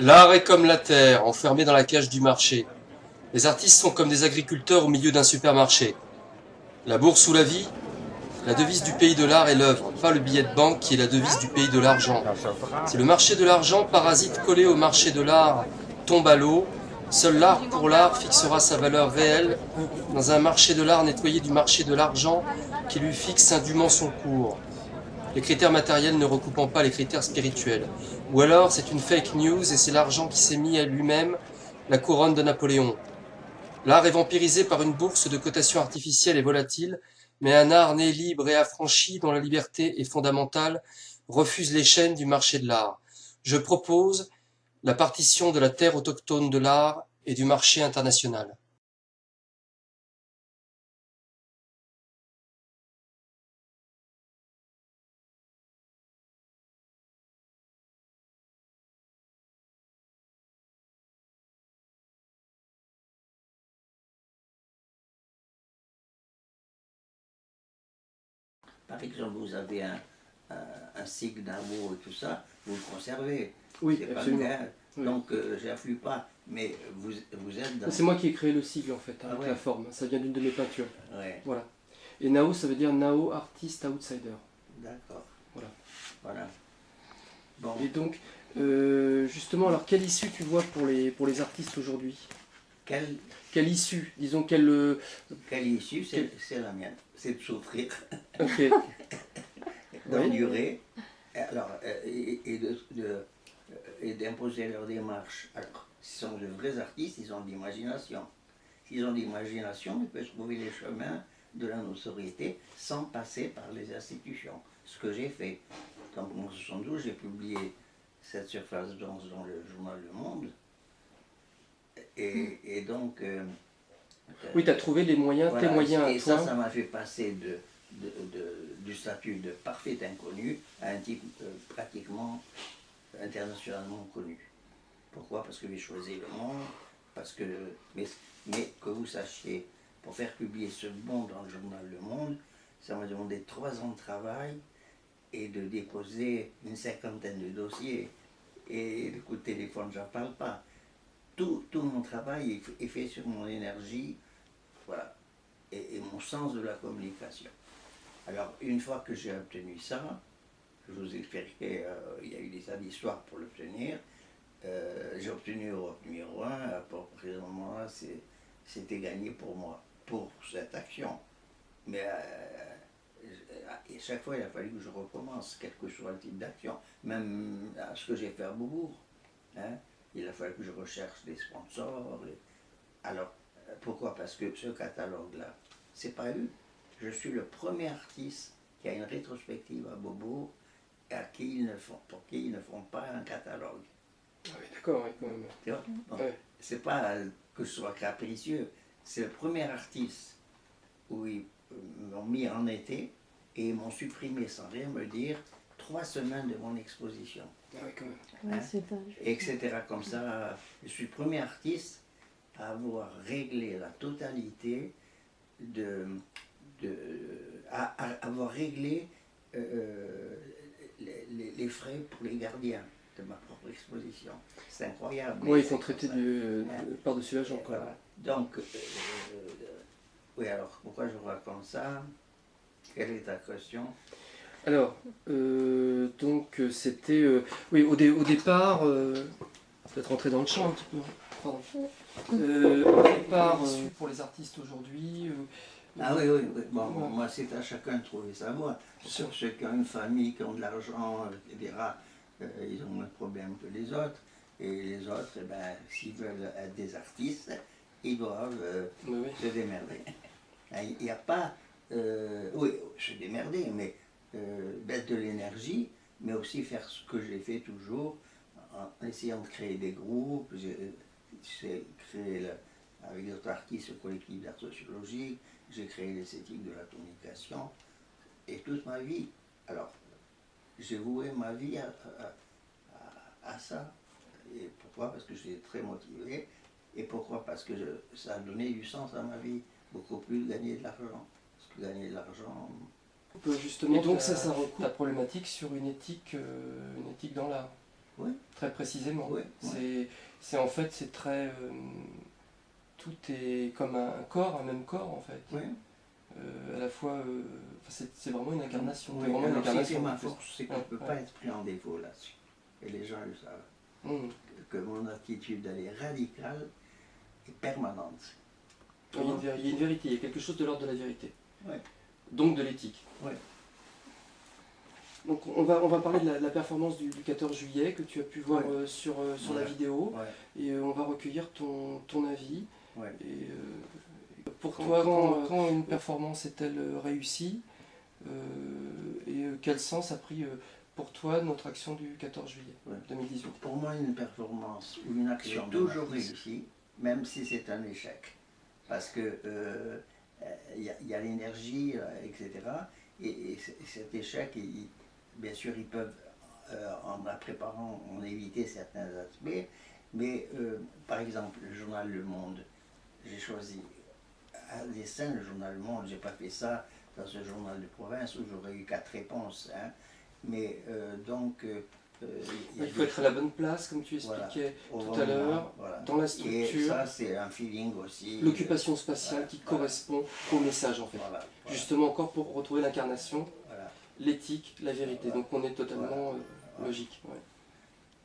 L'art est comme la terre, enfermé dans la cage du marché. Les artistes sont comme des agriculteurs au milieu d'un supermarché. La bourse ou la vie, la devise du pays de l'art est l'œuvre, pas le billet de banque qui est la devise du pays de l'argent. Si le marché de l'argent, parasite collé au marché de l'art, tombe à l'eau, seul l'art pour l'art fixera sa valeur réelle dans un marché de l'art nettoyé du marché de l'argent qui lui fixe indûment son cours. Les critères matériels ne recoupant pas les critères spirituels. Ou alors c'est une fake news et c'est l'argent qui s'est mis à lui-même la couronne de Napoléon. L'art est vampirisé par une bourse de cotation artificielle et volatile, mais un art né libre et affranchi dont la liberté est fondamentale refuse les chaînes du marché de l'art. Je propose la partition de la terre autochtone de l'art et du marché international. Par exemple, vous avez un cycle d'amour et tout ça, vous le conservez. Oui, C'est absolument. pas grave. Oui. Donc, j'influe pas. Mais vous êtes dans... C'est moi qui ai créé le sigle en fait, avec Ah ouais. la forme. Ça vient d'une de mes peintures. Ouais, Voilà. Et Nao, ça veut dire Nao Artist Outsider. d'accord. Voilà. Voilà. Bon, Et donc, justement, alors quelle issue tu vois pour les artistes aujourd'hui? Quelle issue? Disons quelle... quelle issue, c'est la mienne. C'est de souffrir, Ok. Oui. d'endurer, alors, et d'imposer leur démarche. Alors, ce sont de vrais artistes, ils ont de l'imagination. S'ils ont de l'imagination, ils peuvent trouver les chemins de la notoriété sans passer par les institutions. Ce que j'ai fait. En 1972, j'ai publié cette surface danse dans le journal Le Monde. Et donc... Oui, tu as trouvé les moyens, voilà, tes moyens à et toi. ça m'a fait passer du statut de parfait inconnu à un type pratiquement internationalement connu. Pourquoi? Parce que j'ai choisi Le Monde, parce que, mais que vous sachiez, pour faire publier ce bon dans le journal Le Monde, ça m'a demandé 3 ans de travail et de déposer une 50aine de dossiers. Et le coup de téléphone, j'en parle pas. Tout mon travail est fait sur mon énergie, voilà, et mon sens de la communication. Alors, une fois que j'ai obtenu ça, je vous expliquerai, il y a eu des tas d'histoires pour l'obtenir. J'ai obtenu Europe numéro 1, à partir de ce moment-là, c'était gagné pour moi, pour cette action. Mais chaque fois, il a fallu que je recommence, quel que soit le type d'action. Même à ce que j'ai fait à Beaubourg. Hein, il a fallu que je recherche des sponsors. Alors, pourquoi? Parce que ce catalogue-là, c'est pas eu. Je suis le premier artiste qui a une rétrospective à Beaubourg et pour qui ils ne font pas un catalogue. Ah oui, d'accord, oui, quand même. Tu vois? Bon, Ouais. c'est pas que ce soit capricieux, c'est le premier artiste où ils m'ont mis en été et ils m'ont supprimé sans rien me dire 3 semaines de mon exposition. Ah oui, quand même. Ouais, Hein, c'est pas juste. etc. Comme ça, je suis le premier artiste à avoir réglé la totalité à avoir réglé les frais pour les gardiens de ma propre exposition. C'est incroyable. Oui, ils font traiter par-dessus l'agent. Quoi. Voilà. Donc, oui, alors pourquoi je vous raconte ça? Quelle est ta question? Alors, donc c'était... oui, au départ... peut-être rentrer dans le champ un petit peu. Pardon. Au départ, pour les artistes aujourd'hui... Ah oui, oui, oui. Bon, ouais. Moi, c'est à chacun de trouver sa voie. Ceux qui ont une famille, qui ont de l'argent, etc., ils ont moins de problèmes que les autres. Et les autres, eh ben, s'ils veulent être des artistes, ils doivent se démerder. Il n'y a pas... oui, se démerder, mais mettre de l'énergie, mais aussi faire ce que j'ai fait toujours, en essayant de créer des groupes. J'ai créé, avec d'autres artistes, le collectif d'art sociologique. J'ai créé l'esthétique de la communication, et toute ma vie. Alors, j'ai voué ma vie à ça. Et pourquoi? Parce que j'étais très motivé. Et pourquoi? Parce que ça a donné du sens à ma vie, beaucoup plus de gagner de l'argent. Parce que gagner de l'argent... Justement, et donc ça recoupe ta problématique sur une éthique dans l'art. Oui. Très précisément. Oui, C'est en fait, c'est très... tout est comme un corps, un même corps en fait. Oui. À la fois, c'est vraiment une incarnation. Oui, C'est vraiment une alors, incarnation. c'est ma en plus. force, c'est que je ne peux pas être pris en défaut là-dessus. Et les gens le savent. Mhm. Que mon attitude, elle est radicale et permanente. Il y a une vérité, il y a quelque chose de l'ordre de la vérité. Ouais. Donc de l'éthique. Ouais. Donc on va parler de la performance du 14 juillet que tu as pu voir sur la vidéo. Ouais. Et on va recueillir ton avis. Ouais. Et, pour toi, quand une performance est-elle réussie et quel sens a pris pour toi notre action du 14 juillet 2018? Pour moi, une performance ou une action toujours réussie, même si c'est un échec. Parce que y a l'énergie, etc. Et cet échec, bien sûr, ils peuvent, en la préparant, en éviter certains aspects. Mais par exemple, le journal Le Monde, j'ai choisi à dessein le journal Le Monde. J'ai pas fait ça dans ce journal de province où j'aurais eu 4 réponses. Hein. Mais donc... il faut être à la bonne place, comme tu expliquais tout à l'heure, dans la structure. Et ça, c'est un feeling aussi. L'occupation spatiale qui correspond au message, en fait. Justement, encore pour retrouver l'incarnation, l'éthique, la vérité. Donc on est totalement logique. Ouais.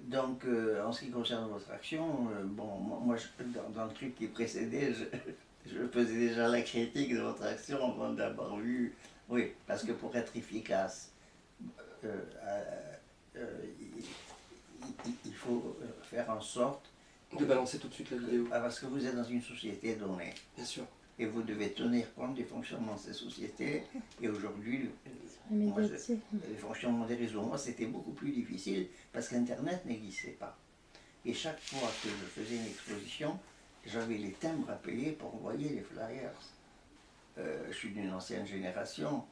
Donc, en ce qui concerne votre action, bon, moi, dans le truc qui précédait, je faisais déjà la critique de votre action avant d'avoir vu. Oui, parce que pour être efficace, il faut faire en sorte de balancer tout de suite la vidéo. Parce que vous êtes dans une société donnée. Bien sûr. Et vous devez tenir compte des fonctionnements de ces sociétés. Et aujourd'hui, les fonctionnements des réseaux, moi, c'était beaucoup plus difficile parce qu'Internet n'existait pas. Et chaque fois que je faisais une exposition, j'avais les timbres à payer pour envoyer les flyers. Je suis d'une ancienne génération.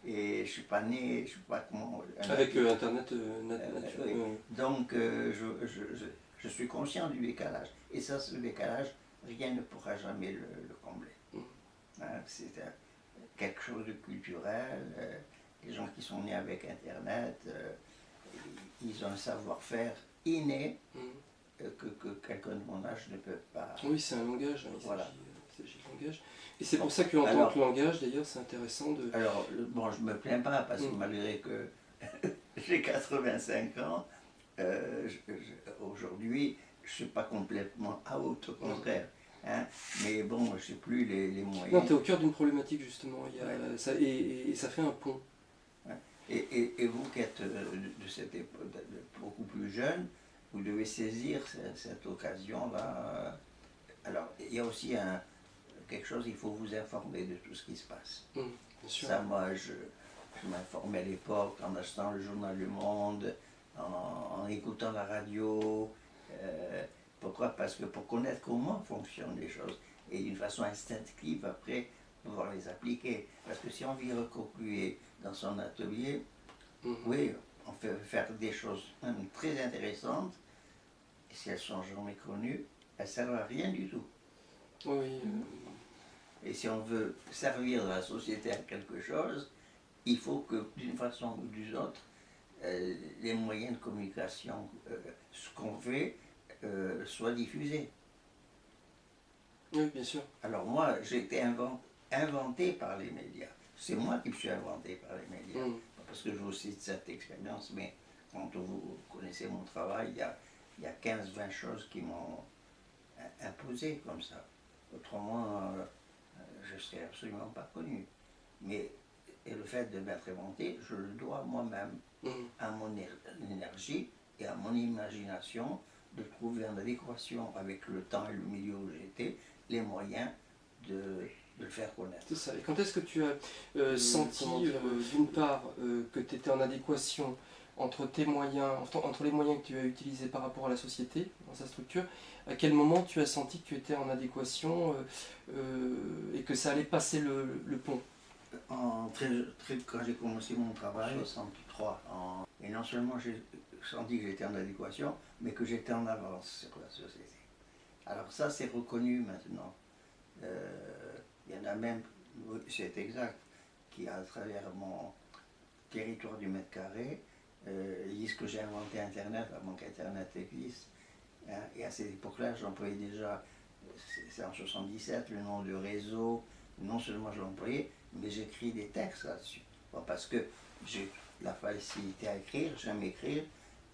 Et je ne suis pas né, je ne suis pas comment... Avec Internet oui. Donc, je suis conscient du décalage. Et ça, ce décalage, rien ne pourra jamais le combler. Hein, c'est quelque chose de culturel. Les gens qui sont nés avec Internet, ils ont un savoir-faire inné que quelqu'un de mon âge ne peut pas... Oui, c'est un langage. Voilà. Il s'agit de langage. Et c'est pour ça qu'en tant que langage, d'ailleurs, c'est intéressant de... Alors, bon, je ne me plains pas, parce que malgré que j'ai 85 ans, aujourd'hui, je ne suis pas complètement out, au contraire. Hein, mais bon, je n'ai plus les moyens. Non, tu es au cœur d'une problématique, justement, ça, et ça fait un pont. Ouais. Et vous qui êtes de cette époque, beaucoup plus jeune, vous devez saisir cette occasion-là. Alors, il y a aussi quelque chose, il faut vous informer de tout ce qui se passe. Bien sûr. Ça, moi, je m'informais à l'époque en achetant le journal Le Monde, en écoutant la radio. Pourquoi? Parce que pour connaître comment fonctionnent les choses et d'une façon instinctive, après, pouvoir les appliquer. Parce que si on vit recopier dans son atelier, oui, on peut faire des choses même très intéressantes, et si elles sont jamais connues, elles ne servent à rien du tout. Oui. Et si on veut servir la société à quelque chose, il faut que d'une façon ou d'une autre, les moyens de communication, ce qu'on fait, soient diffusés. Oui, bien sûr. Alors moi, j'ai été inventé par les médias. C'est moi qui me suis inventé par les médias. Parce que j'ai aussi cette expérience, mais quand vous connaissez mon travail, il y a 15-20 choses qui m'ont imposé comme ça. Autrement, je ne serais absolument pas connu. Mais et le fait de m'être inventé, je le dois moi-même à mon énergie et à mon imagination de trouver en adéquation avec le temps et le milieu où j'étais les moyens de le faire connaître. C'est ça. Et quand est-ce que tu as senti, d'une part, que tu étais en adéquation entre tes moyens, entre les moyens que tu as utilisés par rapport à la société, dans sa structure, à quel moment tu as senti que tu étais en adéquation et que ça allait passer le pont? Quand j'ai commencé mon travail, en 63, et non seulement j'ai senti que j'étais en adéquation, mais que j'étais en avance sur la société. Alors ça, c'est reconnu maintenant. Il y en a même, c'est exact, qui à travers mon territoire du mètre carré, Ils disent que j'ai inventé Internet avant qu'Internet existe. Hein. Et à cette époque-là, j'employais déjà, c'est en 77, le nom de réseau. Non seulement je l'employais, mais j'écris des textes là-dessus. Bon, parce que j'ai la facilité à écrire, j'aime écrire.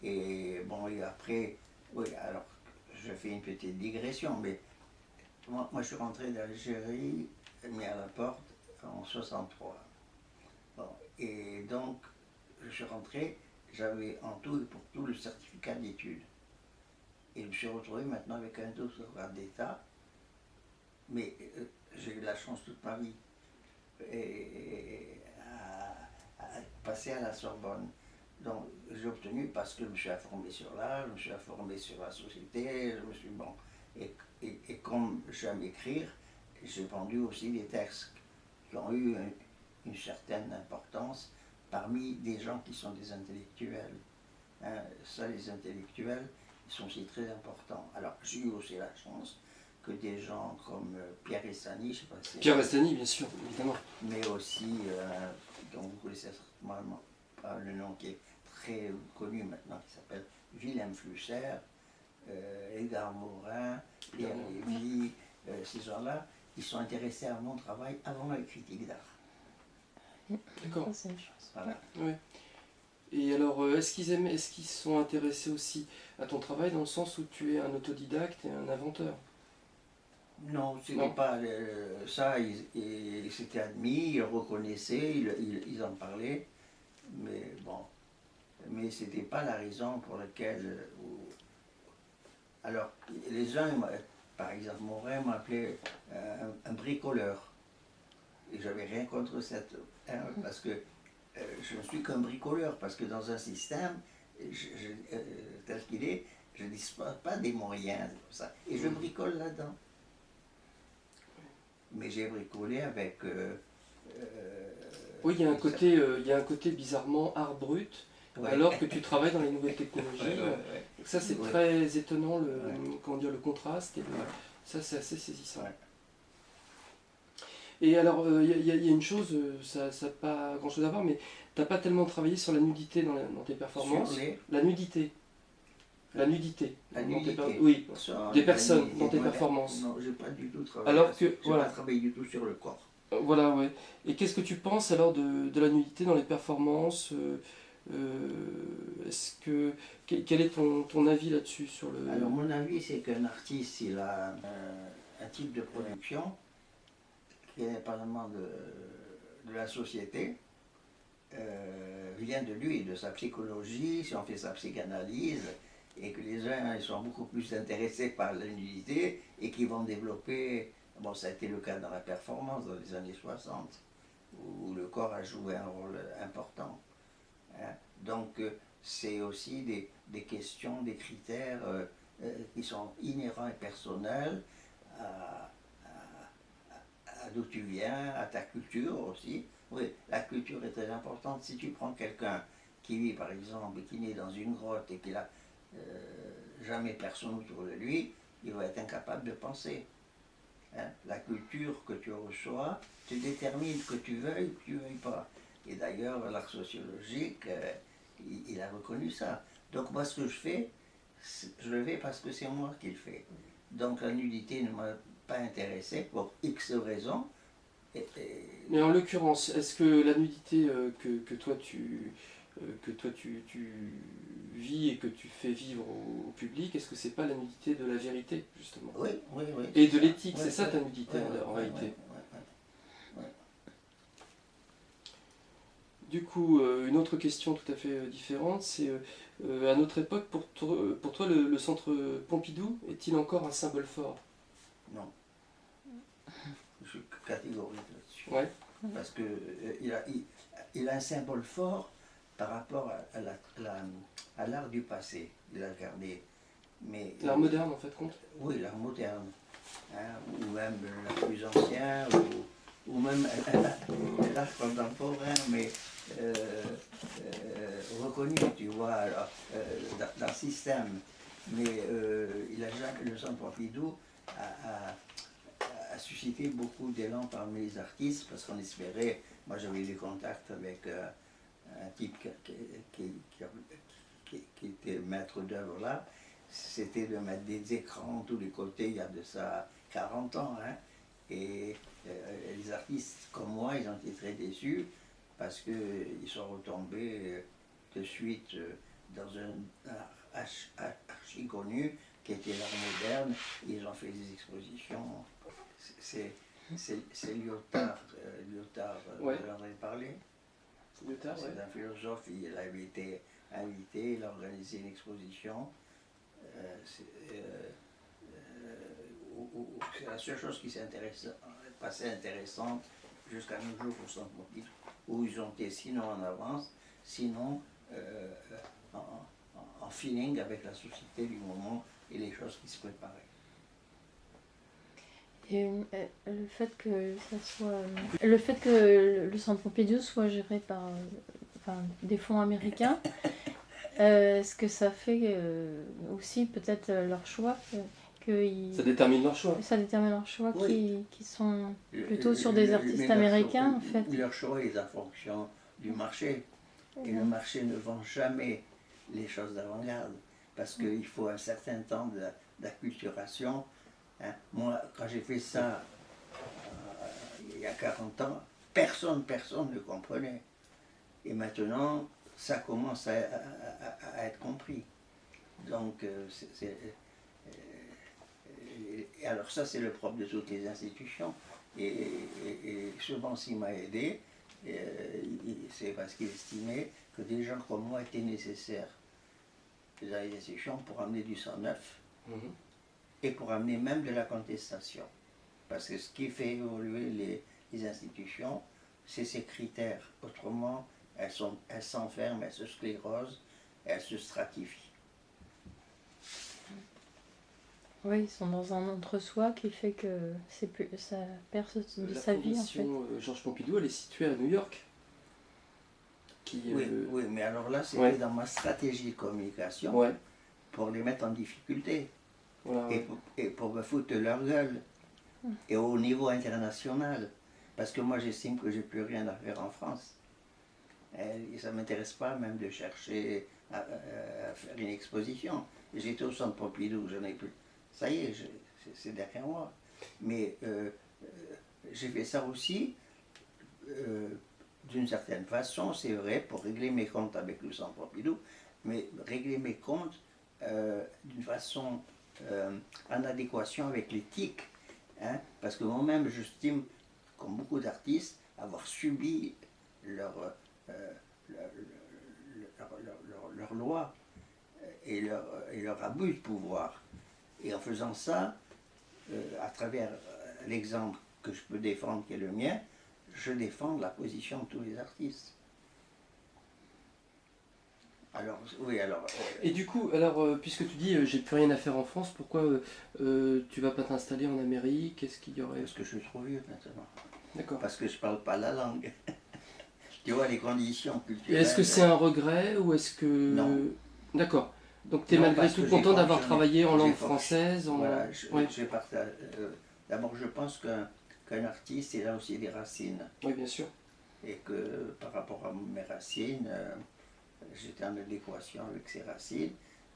Et bon, et après, oui, alors, je fais une petite digression, mais moi je suis rentré d'Algérie, mis à la porte en 63. Bon, et donc, je suis rentré, j'avais en tout et pour tout le certificat d'études. Et je me suis retrouvé maintenant avec un doctorat d'État, mais j'ai eu la chance toute ma vie à passer à la Sorbonne. Donc j'ai obtenu parce que je me suis informé sur l'art, je me suis informé sur la société, je me suis bon. Et comme j'aime écrire, j'ai vendu aussi des textes qui ont eu une certaine importance parmi des gens qui sont des intellectuels. Hein, ça, les intellectuels, ils sont aussi très importants. Alors j'ai eu aussi la chance que des gens comme Pierre Restany, je sais pas si... Pierre Restany, bien sûr, évidemment. Mais aussi, dont vous connaissez certainement pas le nom qui est très connu maintenant, qui s'appelle Wilhelm Flusser, Edgar Morin, Pierre Lévy, ces gens-là, ils sont intéressés à mon travail avant les critiques d'art. D'accord. C'est une chance. Voilà. Ouais. Et alors, est-ce qu'ils sont intéressés aussi à ton travail dans le sens où tu es un autodidacte et un inventeur? Non, ce Non. n'est pas ça, ils s'étaient admis, ils reconnaissaient, ils en parlaient, mais bon, mais ce n'était pas la raison pour laquelle... Alors, les uns, par exemple, Morin m'appelait un bricoleur, et j'avais rien contre cette... Hein, parce que je ne suis qu'un bricoleur, parce que dans un système tel qu'il est, je ne dispose pas des moyens, comme ça, et je bricole là-dedans. Mais j'ai bricolé avec... Oui, il y a un côté bizarrement art brut, ouais. alors que tu travailles dans les nouvelles technologies. Ouais. Donc ça, c'est Ouais. très étonnant, Ouais. comment dire, le contraste. Et Ouais. ça, c'est assez saisissant. Ouais. Et alors, il y a une chose, ça n'a pas grand-chose à voir, mais tu n'as pas tellement travaillé sur la nudité dans tes performances. Sur La nudité. La nudité. La dans tes nudité. oui. Sur Des la personnes nudité, dans tes ouais. performances. Non, j'ai pas du tout travaillé. Alors que, J'ai voilà. pas travaillé du tout sur le corps. Voilà, ouais. Et qu'est-ce que tu penses alors de la nudité dans les performances quel est ton avis là-dessus sur le... Alors mon avis, c'est qu'un artiste, il a un type de production qui est indépendamment de la société, vient de lui, de sa psychologie, si on fait sa psychanalyse, et que les uns ils sont beaucoup plus intéressés par la nudité et qui vont développer, bon ça a été le cas dans la performance dans les années 60, où le corps a joué un rôle important. Hein. Donc c'est aussi des questions, des critères qui sont inhérents et personnels à d'où tu viens, à ta culture aussi. Oui, la culture est très importante. Si tu prends quelqu'un qui vit par exemple, qui naît dans une grotte et qui n'a jamais personne autour de lui, il va être incapable de penser. Hein? La culture que tu reçois te détermine que tu veuilles ou que tu ne veuilles pas. Et d'ailleurs, l'art sociologique, il a reconnu ça. Donc moi, ce que je fais, je le fais parce que c'est moi qui le fais. Donc la nudité ne m'a pas intéressé pour X raisons. Mais en l'occurrence, est-ce que la nudité que toi tu vis et que tu fais vivre au public, est-ce que c'est pas la nudité de la vérité, justement? Oui. Et de l'éthique, Ouais, c'est ça ouais, ta nudité ouais, en ouais, réalité. ouais. Du coup, une autre question tout à fait différente, c'est à notre époque, pour toi, le centre Pompidou est-il encore un symbole fort? Non. Je suis catégorique là-dessus. Ouais. Parce que il a un symbole fort par rapport à l'art du passé. Il a gardé. Mais L'art moderne, en fait, compte? oui, l'art moderne. Hein, ou même l'art plus ancien, ou même l'art contemporain, mais reconnu, tu vois, alors, dans le système. Mais le centre Pompidou a suscité beaucoup d'élan parmi les artistes, parce qu'on espérait, moi j'avais eu des contacts avec un type qui était maître d'œuvre là, c'était de mettre des écrans de tous les côtés, il y a de ça 40 ans. Hein. Et les artistes comme moi, ils ont été très déçus parce qu'ils sont retombés de suite dans un archi connu qui était l'art moderne. Ils ont fait des expositions. C'est Lyotard, Ouais. vous en avez parlé. Lyotard, ouais. C'est un philosophe, il avait été invité, il a organisé une exposition. C'est la seule chose qui s'est passée intéressante jusqu'à nos jours au Centre Pompidou, où ils ont été sinon en avance, sinon en feeling avec la société du moment et les choses qui se préparaient. Et le fait que ça soit, le fait que le Centre Pompidou soit géré par des fonds américains, est-ce que ça fait aussi peut-être leur choix Ça détermine leur choix. Ça détermine leur choix Oui. qui sont plutôt sur des artistes américains en fait. Leur choix est en fonction du marché. Et le marché ne vend jamais les choses d'avant-garde parce qu'il faut un certain temps d'acculturation. Hein. Moi, quand j'ai fait ça il y a 40 ans, personne ne comprenait. Et maintenant, ça commence à être compris. Donc, et alors ça, c'est le propre de toutes les institutions. Et souvent, s'il m'a aidé, c'est parce qu'il estimait que des gens comme moi étaient nécessaires dans les institutions pour amener du sang neuf et pour amener même de la contestation. Parce que ce qui fait évoluer les institutions, c'est ces critères. Autrement, elles s'enferment, elles se sclérosent, elles se stratifient. Oui, ils sont dans un entre-soi qui fait que ça perd de sa vie en fait. La fondation Georges Pompidou, elle est située à New York. Oui, mais alors là, c'était dans ma stratégie de communication pour les mettre en difficulté et pour me foutre de leur gueule et au niveau international. Parce que moi, j'estime que j'ai plus rien à faire en France. Et ça ne m'intéresse pas même de chercher à faire une exposition. J'étais au Centre Pompidou, j'en ai plus. Ça y est, c'est derrière moi. Mais j'ai fait ça aussi, d'une certaine façon, c'est vrai, pour régler mes comptes avec le Centre Pompidou, mais régler mes comptes d'une façon en adéquation avec l'éthique. Hein, parce que moi-même, j'estime, comme beaucoup d'artistes, avoir subi leur loi et leur abus de pouvoir. Et en faisant ça, à travers l'exemple que je peux défendre, qui est le mien, je défends la position de tous les artistes. Alors, oui, alors... Et du coup, alors, puisque tu dis j'ai plus rien à faire en France, pourquoi tu vas pas t'installer en Amérique? Est-ce qu'il y aurait... Parce que je suis trop vieux maintenant. D'accord. Parce que je parle pas la langue. Tu vois, les conditions Et culturelles... est-ce que c'est un regret ou est-ce que... Non. D'accord. Donc tu es Non, malgré parce tout que content j'ai d'avoir fonctionné. travaillé en J'ai langue fonctionné. française Voilà, Oui. d'abord, je pense qu'un artiste, il a aussi des racines. Oui, bien sûr. Et que par rapport à mes racines, j'étais en adéquation avec ces racines.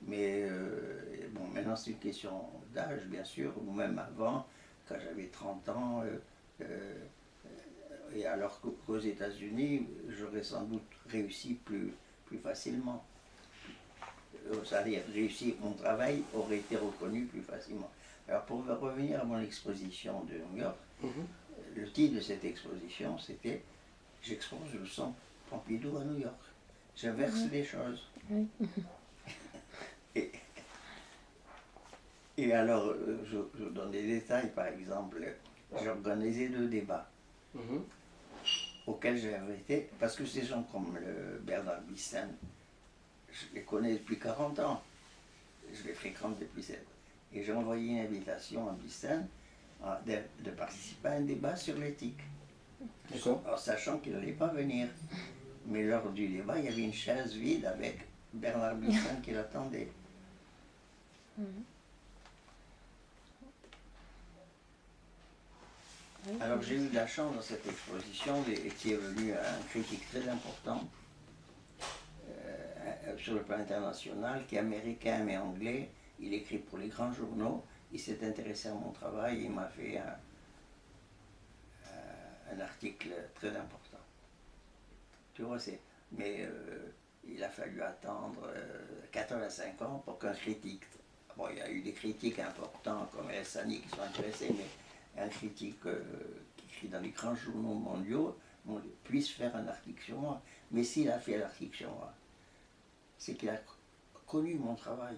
Mais bon, maintenant c'est une question d'âge, bien sûr, ou même avant, quand j'avais 30 ans. Et alors qu'aux États-Unis, j'aurais sans doute réussi plus facilement. C'est-à-dire, mon travail aurait été reconnu plus facilement. Alors pour revenir à mon exposition de New York, le titre de cette exposition, c'était « J'expose le Centre Pompidou à New York ». J'inverse les choses. Oui. Et alors, je donne des détails, par exemple, j'ai organisé 2 débats auxquels j'ai invité, parce que ces gens comme le Bernard Bissem, je les connais depuis 40 ans, je les fréquente depuis 7 ans. Et j'ai envoyé une invitation à Bissem de participer à un débat sur l'éthique. En sachant qu'il n'allait pas venir. Mais lors du débat, il y avait une chaise vide avec Bernard Bissem qui l'attendait. Alors j'ai eu de la chance dans cette exposition et qui est venu un critique très important sur le plan international, qui est américain mais anglais. Il écrit pour les grands journaux. Il s'est intéressé à mon travail. Il m'a fait un article très important. Tu vois, mais il a fallu attendre 85 ans pour qu'un critique, bon, il y a eu des critiques importants comme Elsani qui sont intéressés, mais un critique qui écrit dans les grands journaux mondiaux puisse faire un article sur moi. Mais s'il a fait l'article sur moi, c'est qu'il a connu mon travail.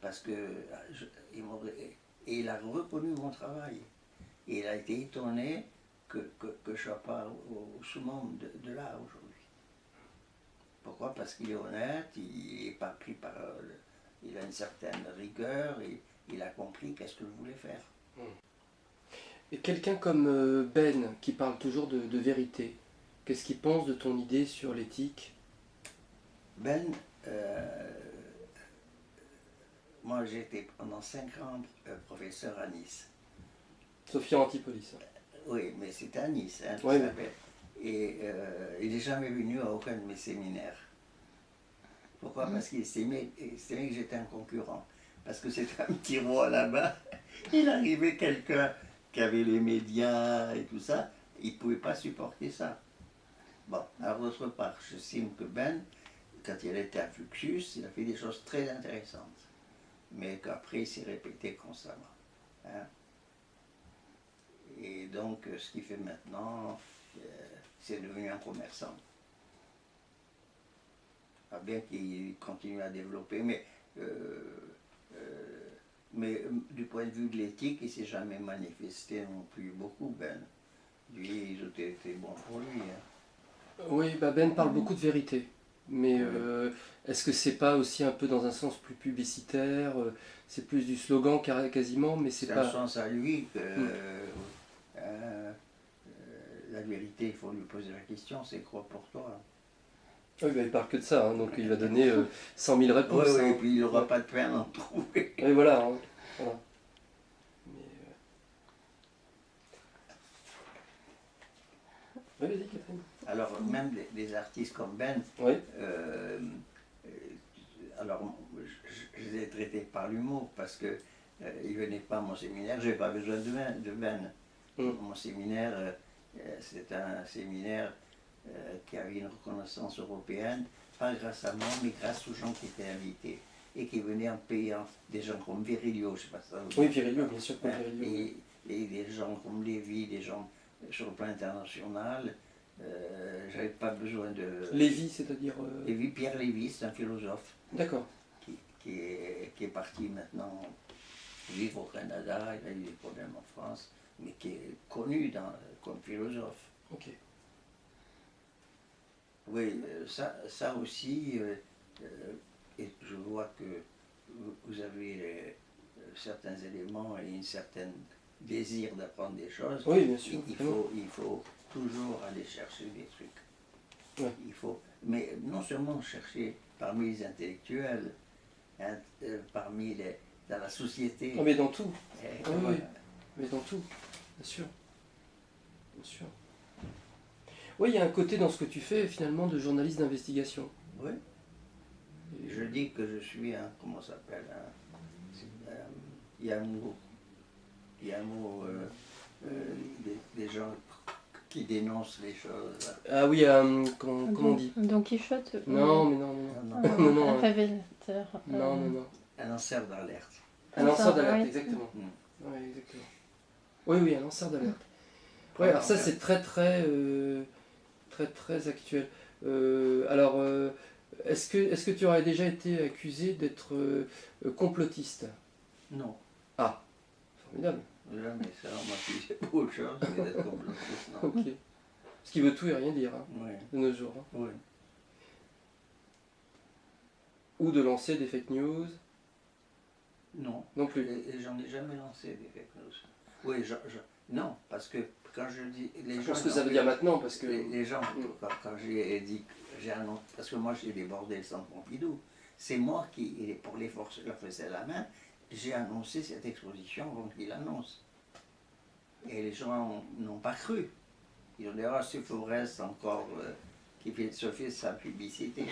Parce que il a reconnu mon travail. Et il a été étonné que je ne sois pas au summum de l'art aujourd'hui. Pourquoi? Parce qu'il est honnête, il n'est pas pris par... il a une certaine rigueur, et il a compris qu'est-ce que je voulais faire. Et quelqu'un comme Ben, qui parle toujours de vérité, qu'est-ce qu'il pense de ton idée sur l'éthique? Ben, moi j'ai été pendant 5 ans professeur à Nice. Sophia Antipolis. Oui, mais c'était à Nice, hein, Ouais, ça s'appelle. Et il n'est jamais venu à aucun de mes séminaires. Pourquoi? Parce qu'il estimait que j'étais un concurrent. Parce que c'était un petit roi là-bas. Il arrivait quelqu'un qui avait les médias et tout ça, il ne pouvait pas supporter ça. Bon, alors d'autre part, j'estime que Ben, quand il était à Fluxus, il a fait des choses très intéressantes. Mais qu'après, il s'est répété constamment. Hein. Et donc, ce qu'il fait maintenant, c'est devenu un commerçant. Alors bien qu'il continue à développer, mais du point de vue de l'éthique, il ne s'est jamais manifesté non plus beaucoup, Ben. Lui, ils ont été bons pour lui. Hein. Oui, bah Ben parle beaucoup de vérité. Mais est-ce que c'est pas aussi un peu dans un sens plus publicitaire? C'est plus du slogan quasiment, mais c'est pas... un sens à lui que la vérité, il faut lui poser la question, c'est quoi pour toi? Oui, bah, il parle que de ça, hein, donc il va donner 100 000 réponses. Oui, hein. et puis il n'aura pas de peine à en trouver. Et voilà. Hein, voilà. Mais, Oui, vas-y, Catherine. Alors, même des artistes comme Ben, Oui. Alors, je les ai traités par l'humour parce que ils ne venaient pas à mon séminaire, je n'avais pas besoin de Ben. Mon séminaire, c'est un séminaire qui avait une reconnaissance européenne, pas grâce à moi, mais grâce aux gens qui étaient invités et qui venaient en payant. Des gens comme Virilio, je ne sais pas ça. Oui, Virilio, bien sûr, Virilio. Et des gens comme Lévy, des gens sur le plan international. J'avais pas besoin de... Lévy, c'est-à-dire... Pierre Lévy, c'est un philosophe. D'accord. Qui est parti maintenant vivre au Canada, il a eu des problèmes en France, mais qui est connu comme philosophe. Ok. Oui, ça aussi, et je vois que vous avez certains éléments et un certain désir d'apprendre des choses. Oui, bien sûr. Il faut toujours aller chercher des trucs. Ouais. Il faut, mais non seulement chercher parmi les intellectuels, dans la société. Oh, mais dans tout. Voilà. Oui, mais dans tout, bien sûr. Bien sûr. Oui, il y a un côté dans ce que tu fais finalement de journaliste d'investigation. Oui. Et... Je dis que je suis un, comment ça s'appelle, il y a un mot, des gens qui dénoncent les choses. Ah oui, comment on dit? Don Quichotte? Non, mais non. Non, non, un révélateur. Non. Un lanceur d'alerte. Un lanceur d'alerte, oui. exactement. Mm. Oui, exactement. Oui, un lanceur d'alerte. Oui, alors ça c'est très actuel. Alors, est-ce que tu aurais déjà été accusé d'être complotiste? Non. Ah, formidable. Jamais ça, on m'a accusé pour autre chose, mais d'être complotiste, non. Ok. Ce qui veut tout et rien dire, hein, Oui, de nos jours. Hein. oui. Ou de lancer des fake news. Non. Non plus. Et j'en ai jamais lancé des fake news. Oui, non, parce que quand je dis... Les Je gens, pense que ça veut dire maintenant, parce que... les gens, quand j'ai dit, j'ai annoncé, parce que moi j'ai débordé le centre Pompidou, c'est moi qui, pour les forces, leur faisais la main, j'ai annoncé cette exposition avant qu'ils l'annoncent. Et les gens n'ont pas cru. Ils ont dit, ah, c'est Forest encore qui se fait sa publicité.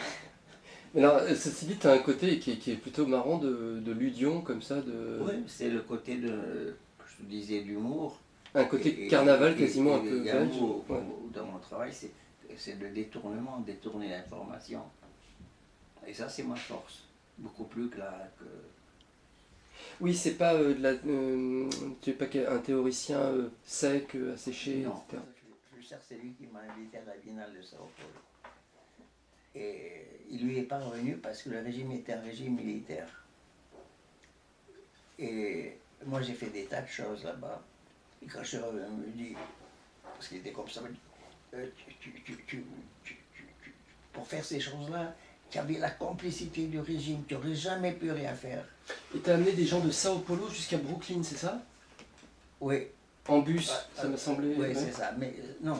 Mais alors, ceci dit, tu as un côté qui est plutôt marrant de Ludion, comme ça, Oui, c'est le côté je te disais, d'humour. un côté carnaval quasiment un peu Il y a un belge. mot Ouais. dans mon travail, c'est le détournement, détourner l'information. Et ça, c'est ma force. Beaucoup plus que Oui, c'est pas tu es pas un théoricien sec, asséché, Non. etc. Flusser, c'est lui qui m'a invité à la Biennale de Sao Paulo. Et il lui est pas revenu parce que le régime était un régime militaire. Et moi, j'ai fait des tas de choses là-bas. Et quand je suis revenu, il me dit, parce qu'il était comme ça, il me dit, pour faire ces choses-là, tu avais la complicité du régime, tu n'aurais jamais pu rien faire. Et tu as amené des gens de Sao Paulo jusqu'à Brooklyn, c'est ça? Oui, En bus, ça m'a semblé. oui, ouais. c'est ça. Mais non,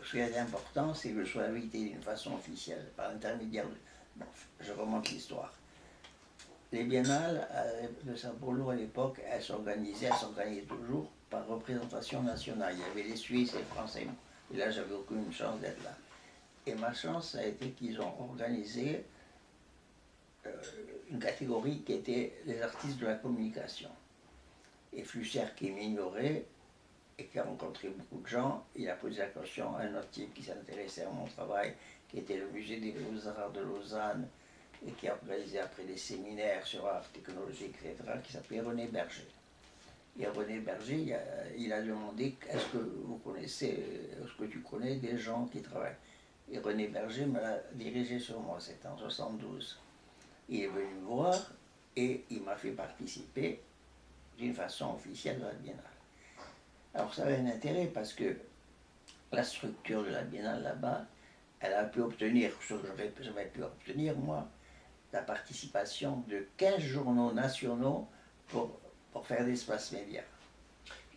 ce qui est important, c'est que je sois invité d'une façon officielle, par l'intermédiaire de... Bon, je remonte l'histoire. Les biennales de Sao Paulo à l'époque, elles s'organisaient toujours par représentation nationale. Il y avait les Suisses et les Français. Et là, j'avais aucune chance d'être là. Et ma chance, ça a été qu'ils ont organisé une catégorie qui était les artistes de la communication. Et Flusser, qui m'ignorait et qui a rencontré beaucoup de gens, il a posé la question à un autre type qui s'intéressait à mon travail, qui était le musée des Beaux-Arts de Lausanne, et qui a organisé après des séminaires sur art, technologie, etc., qui s'appelait René Berger. Et René Berger, il a demandé, est-ce que vous connaissez, est-ce que tu connais des gens qui travaillent? Et René Berger me l'a dirigé sur moi, c'était en 72. Il est venu me voir et il m'a fait participer d'une façon officielle à la Biennale. Alors ça avait un intérêt parce que la structure de la Biennale là-bas, elle a pu obtenir, ce que j'avais pu obtenir moi, la participation de 15 journaux nationaux pour faire l'espace média.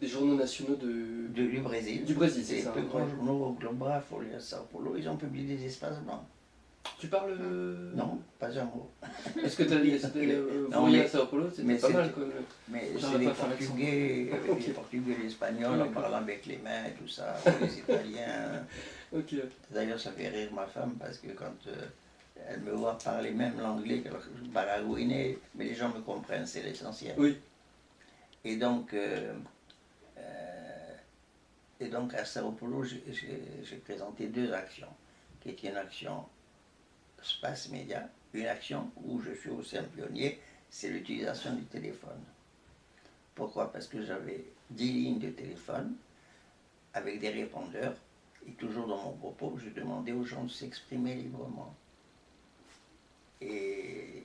Des journaux nationaux Du Brésil. Du Brésil, c'est les ça. plus grands Ouais. journaux, Globo, Folha, Sao Paulo, ils ont publié des espaces blancs. Tu parles. Non, pas un mot. Est-ce que tu as dit Non, à mais- Sao Paulo? C'était mais pas c'est- mal quand même. Mais J'arrive c'est les pas à faire l'accent. Portugais, avec Ok. les Portugais, les Espagnols, en D'accord. parlant avec les mains et tout ça, les Italiens. Ok. D'ailleurs, ça fait rire ma femme parce que quand elle me voit parler même l'anglais, alors que je baragouinais, mais les gens me comprennent, c'est l'essentiel. Oui. Et donc à Sao Paulo, j'ai présenté deux actions, qui étaient une action Space Média, une action où je suis aussi un pionnier, c'est l'utilisation du téléphone. Pourquoi? Parce que j'avais 10 lignes de téléphone avec des répondeurs, et toujours dans mon propos, je demandais aux gens de s'exprimer librement. Et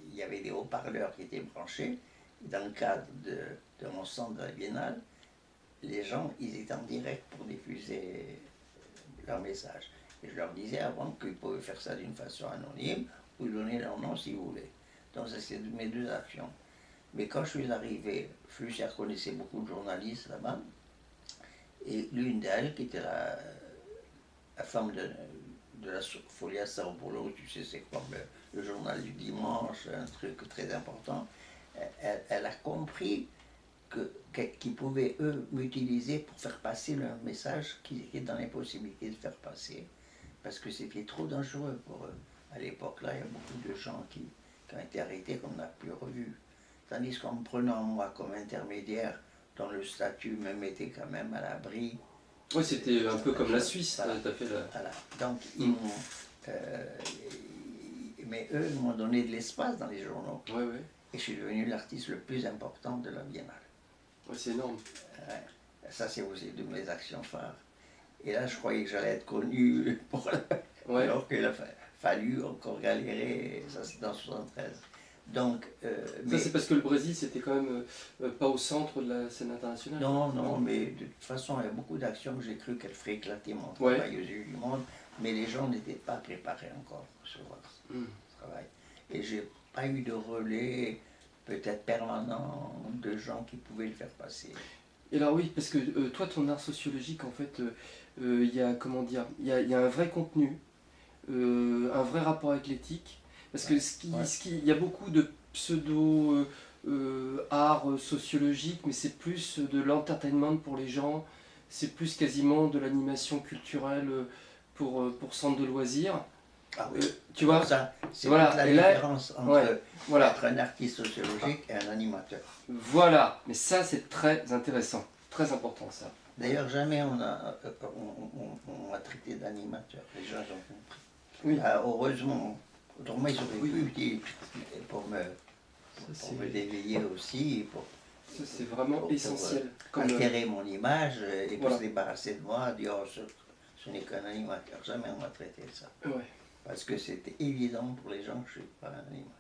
il y avait des haut-parleurs qui étaient branchés. Dans le cadre de mon centre de la Biennale, les gens, ils étaient en direct pour diffuser leur message. Et je leur disais avant qu'ils pouvaient faire ça d'une façon anonyme ou donner leur nom si vous voulez. Donc ça, c'est mes deux actions. Mais quand je suis arrivé, Flusser connaissait beaucoup de journalistes là-bas, et l'une d'elles, qui était la femme de la Folha Sao Paulo, tu sais, c'est comme le journal du dimanche, un truc très important, elle a compris qu'ils pouvaient, eux, m'utiliser pour faire passer leur message qui était dans l'impossibilité de faire passer, parce que c'était trop dangereux pour eux. À l'époque, là, il y a beaucoup de gens qui ont été arrêtés qu'on n'a plus revus. Tandis qu'en me prenant moi comme intermédiaire, dont le statut me mettait quand même à l'abri. Oui, c'était un peu comme la Suisse. Voilà. T'as fait la... Voilà. Donc, ils m'ont... mais eux m'ont donné de l'espace dans les journaux. Ouais, ouais. Et je suis devenu l'artiste le plus important de la Biennale. Ouais, c'est énorme. Ça, c'est aussi de mes actions phares. Et là, je croyais que j'allais être connu pour Ouais. alors qu'il a fallu encore galérer. Ça, c'est en 73. Donc, Ça, c'est parce que le Brésil, c'était quand même pas au centre de la scène internationale. non, mais de toute façon, il y a beaucoup d'actions que j'ai cru qu'elles feraient éclater mon travail aux yeux du monde, mais les gens n'étaient pas préparés encore sur ce travail. Et j'ai pas eu de relais, peut-être permanent, de gens qui pouvaient le faire passer. Et alors oui, parce que toi, ton art sociologique, en fait, il y a, comment dire, il y a un vrai contenu, un vrai rapport avec l'éthique. Parce que il y a beaucoup de pseudo-art sociologique, mais c'est plus de l'entertainment pour les gens, c'est plus quasiment de l'animation culturelle pour centre de loisirs. Ah oui. Tu vois, Ça, c'est voilà, toute la et là, différence entre ouais, voilà. être un artiste sociologique et un animateur. Voilà, mais ça c'est très intéressant, très important ça. D'ailleurs, jamais on a traité d'animateur. Les gens ont compris. Oui. Ah, heureusement, autrement ils auraient Oui. pu dire pour me déveiller aussi, pour Ça c'est vraiment pour, essentiel. altérer mon image et pour Voilà. se débarrasser de moi, dire oh, ce n'est qu'un animateur. Jamais on m'a traité de ça. Ouais. Parce que c'était évident pour les gens que je ne suis pas un animateur.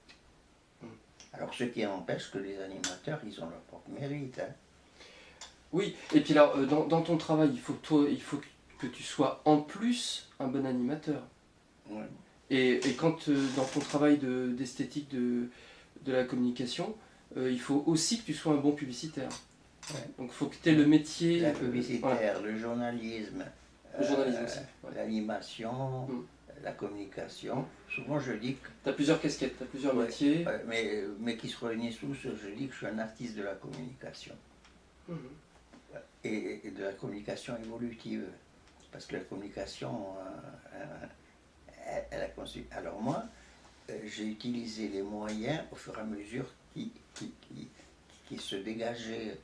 Alors, ce qui empêche que les animateurs, ils ont leur propre mérite. Hein. Oui, et puis alors, dans ton travail, il faut que tu sois en plus un bon animateur. Ouais. Et quand dans ton travail d'esthétique de la communication, il faut aussi que tu sois un bon publicitaire. Ouais. Donc il faut que tu aies le métier. La publicitaire, voilà. le journalisme, Le journalisme aussi. Ouais. l'animation, la communication. Souvent je dis que, Tu as plusieurs casquettes, tu as plusieurs métiers. mais qui se réunissent tous, je dis que je suis un artiste de la communication. Mhm. Et de la communication évolutive. Parce que la communication, elle a conçu. Alors moi, j'ai utilisé les moyens au fur et à mesure qui se dégageaient,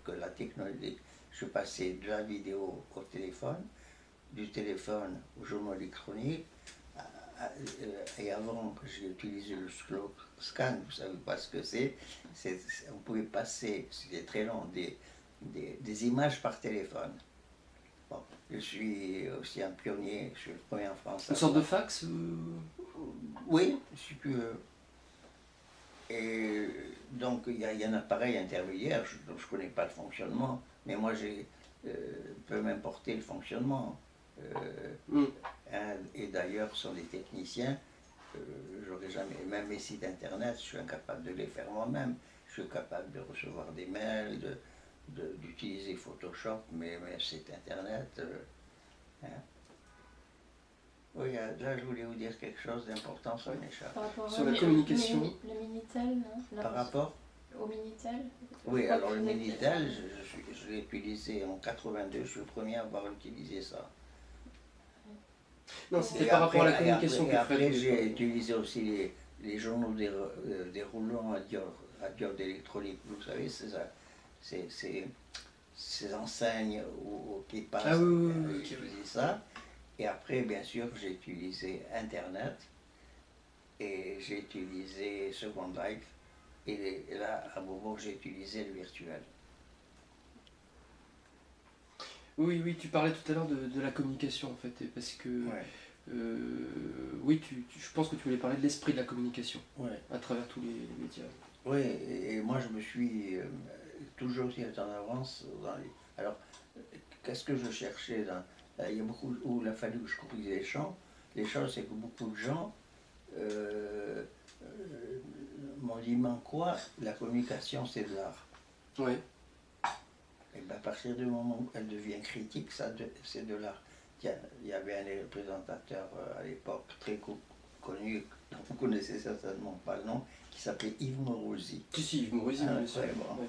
que la technologie. Je passais de la vidéo au téléphone, du téléphone au journal électronique, et avant j'ai utilisé le slow scan, vous savez pas ce que c'est, on pouvait passer, c'était très long, des images par téléphone. Bon, je suis aussi un pionnier, je suis le premier en France. Une sorte de fax Oui, je suis plus. Et donc il y a un appareil intermédiaire dont je ne connais pas le fonctionnement, mais moi j'ai peut m'importer le fonctionnement. Et d'ailleurs, ce sont des techniciens, j'aurais jamais, même mes sites internet, je suis incapable de les faire moi-même. Je suis capable de recevoir des mails, d'utiliser Photoshop, mais sites internet. Hein. Oui, là je voulais vous dire quelque chose d'important, ça m'échappe. Par rapport Sur la communication. Le Minitel, non? Par rapport Au Minitel? Oui, alors le Minitel, je l'ai utilisé en 82, je suis le premier à avoir utilisé ça. Non, c'était par rapport à la communication. Après, j'ai utilisé aussi les journaux déroulants à diode électronique. Vous savez, ces enseignes qui passent. Ah oui, j'ai utilisé ça. Et après, bien sûr, j'ai utilisé Internet et j'ai utilisé Second Life. Et là, à un moment, j'ai utilisé le virtuel. Oui, tu parlais tout à l'heure de la communication en fait, parce que Ouais. oui, je pense que tu voulais parler de l'esprit de la communication Ouais. à travers tous les médias. Oui, et moi je me suis toujours aussi en avance dans les... Alors, qu'est-ce que je cherchais il y a beaucoup où il a fallu que je corrige les champs. Les choses, c'est que beaucoup de gens m'ont dit, mais en quoi la communication c'est de l'art? Oui. Et bien, à partir du moment où elle devient critique, c'est de l'art. Il y avait un présentateur à l'époque très connu, dont vous ne connaissez certainement pas le nom, qui s'appelait Yves Morosi. Si, Yves Morosi, bien sûr. Bon. Ouais.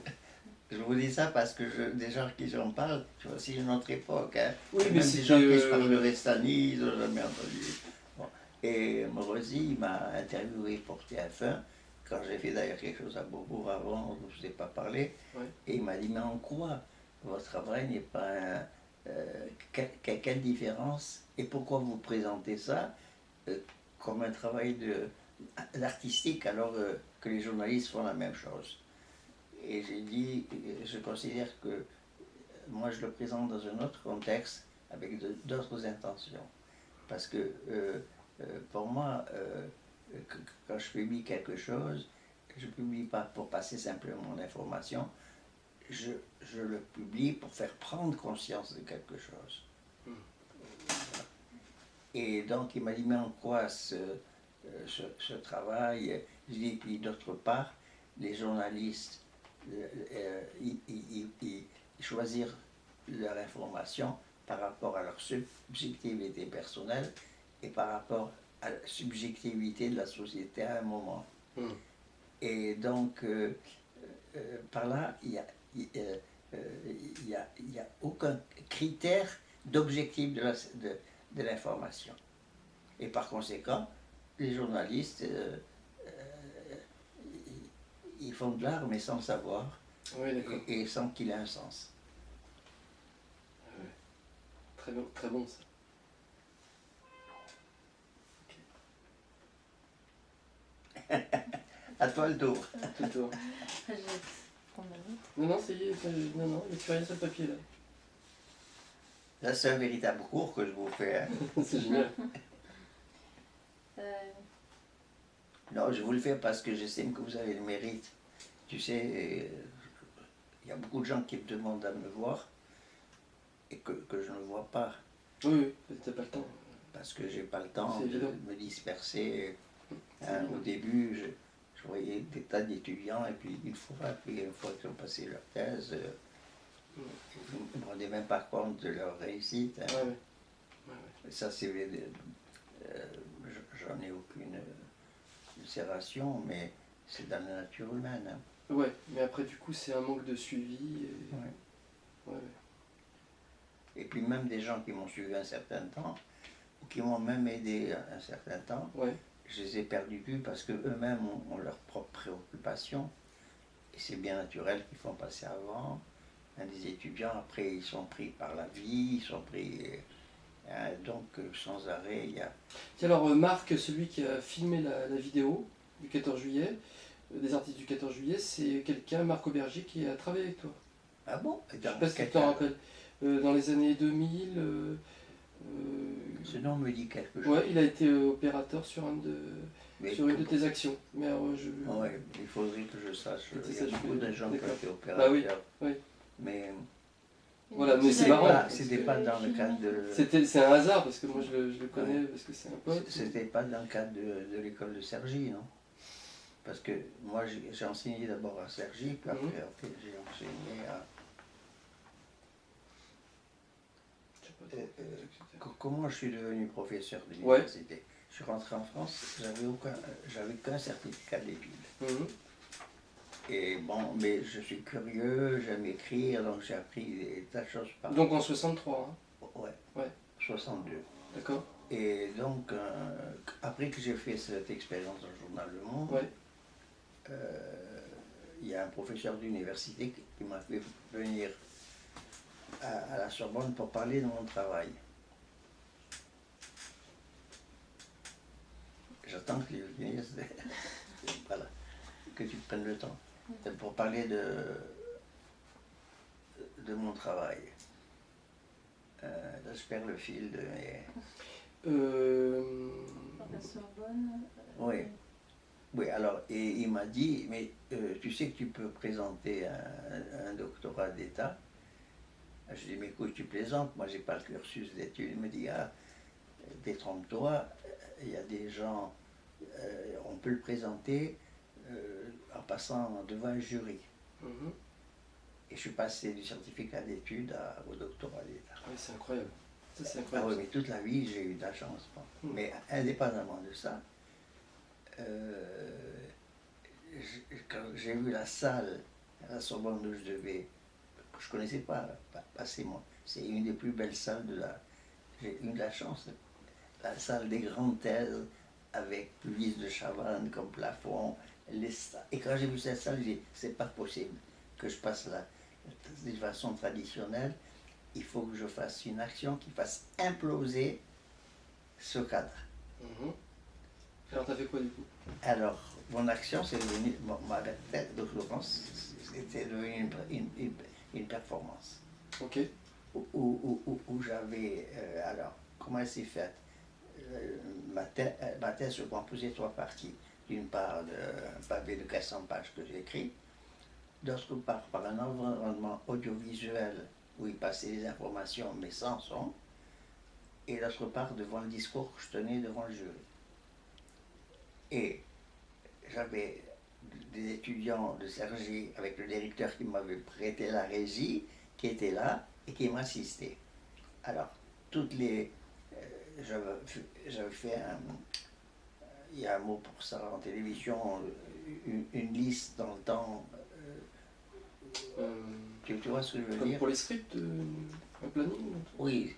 Je vous dis ça parce que des gens qui j'en parle, tu vois, c'est une autre époque. Hein. Oui, mais même c'est des gens qui se parlent de Restani, ils n'ont jamais entendu. Bon. Et Morosi m'a interviewé pour TF1, quand j'ai fait d'ailleurs quelque chose à Beaubourg avant, je ne vous ai pas parlé, ouais. Et il m'a dit, mais en quoi votre travail n'est pas... quelle différence et pourquoi vous présentez ça comme un travail d'artistique alors que les journalistes font la même chose? Et j'ai dit, je considère que moi je le présente dans un autre contexte avec d'autres intentions. Parce que pour moi, quand je publie quelque chose, je ne publie pas pour passer simplement l'information, je le publie pour faire prendre conscience de quelque chose. Et donc il m'a dit, mais en quoi ce travail? Je dis, puis d'autre part, les journalistes, ils choisissent leur information par rapport à leur subjectivité personnelle et par rapport à la subjectivité de la société à un moment. Et donc, par là, il n'y a aucun critère d'objectif de l'information. Et par conséquent, les journalistes, ils font de l'art, mais sans le savoir, Oui, d'accord. et sans qu'il ait un sens. Très bon ça. À toi le tour. Tout tour. Je vais prendre la note. Non, il n'y a plus rien sur le papier là. Là, c'est un véritable cours que je vous fais. Hein. C'est génial. Non, je vous le fais parce que j'estime que vous avez le mérite. Tu sais, il y a beaucoup de gens qui me demandent à me voir et que je ne vois pas Oui, t'as pas le temps. parce que j'ai pas le temps C'est de évident. me disperser. Hein, évident. au début, je voyais des tas d'étudiants et puis une fois qu'ils ont passé leur thèse, ils ne me rendaient même pas compte de leur réussite. Hein. Ouais. Et ça, c'est j'en ai aucune ulcération, mais c'est dans la nature humaine. Hein. Ouais, mais après du coup c'est un manque de suivi. Et... Ouais. Ouais. Et puis même des gens qui m'ont suivi un certain temps, ou qui m'ont même aidé un certain temps, Ouais. je les ai perdus de vue parce qu'eux-mêmes ont leurs propres préoccupations. Et c'est bien naturel qu'ils font passer avant. Hein, des étudiants, après, ils sont pris par la vie, ils sont pris... hein, donc, sans arrêt, il y a... Tiens, alors Marc, celui qui a filmé la vidéo du 14 juillet, des artistes du 14 juillet, c'est quelqu'un, Marc Auberger, qui a travaillé avec toi. Ah bon? Je sais pas si tu t'en rappelles. Dans les années 2000, Ce nom me dit quelque chose. ouais, il a été opérateur sur une Mais de tes actions. Mais alors, ouais, il faudrait que je sache. C'était Il y ça, a je beaucoup fais- de gens qui ont d'accord. été Bah oui, opérateurs. oui. Mais Voilà, mais c'est c'était marrant. c'était pas dans le cadre de... C'est un hasard parce que moi je le connais, parce que c'est un pote. C'était pas dans le cadre de l'école de Cergy, non? Parce que moi, j'ai enseigné d'abord à Cergy, puis après, j'ai enseigné à... Je sais pas trop. Comment je suis devenu professeur d'université? Je suis rentré en France, j'avais qu'un certificat d'études. Mhm. Et bon, mais je suis curieux, j'aime écrire, donc j'ai appris des tas de choses par... Donc en 63, hein, Ouais. 62. d'accord? Et donc, après que j'ai fait cette expérience dans le journal Le Monde, Ouais. il y a un professeur d'université qui m'a fait venir à la Sorbonne pour parler de mon travail. J'attends que tu finisses, voilà, que tu prennes le temps pour parler de mon travail. Là, je perds le fil de mes... La Sorbonne. Oui. Oui, alors, et il m'a dit, mais tu sais que tu peux présenter un doctorat d'État. Je dis, mais écoute, tu plaisantes, moi j'ai pas le cursus d'études. Il me dit, ah, détrompe-toi, il y a des gens, on peut le présenter en passant devant un jury. Mhm. Et je suis passé du certificat d'études au doctorat d'État. Ah oui, c'est incroyable. Ça, c'est Ah incroyable. oui, mais toute la vie, j'ai eu de la chance. Bon. Mais indépendamment de ça, quand j'ai vu la salle à la Sorbonne où je devais, que je ne connaissais pas, passer moi, c'est une des plus belles salles j'ai eu de la chance, la salle des grandes thèses avec Louise de Chavannes comme plafond, et quand j'ai vu cette salle, j'ai dit, c'est pas possible que je passe là de façon traditionnelle, il faut que je fasse une action qui fasse imploser ce cadre. Mhm. Alors t'as fait quoi du coup? Alors, mon action, c'est devenu, ma tête de Florence, c'était devenu une performance. Ok. Où j'avais, alors, comment elle s'est faite? Ma thèse se composait de 3 parties. D'une part, un pavé de 400 pages que j'ai écrit, d'autre part, par un environnement audiovisuel où il passait les informations mais sans son, et d'autre part, devant le discours que je tenais devant le jury. Et j'avais des étudiants de Cergy avec le directeur qui m'avait prêté la régie, qui était là et qui m'assistait. Alors, j'avais fait il y a un mot pour ça en télévision, une liste dans le temps. Tu vois ce que je veux Comme dire? pour les scripts, un planning? Oui,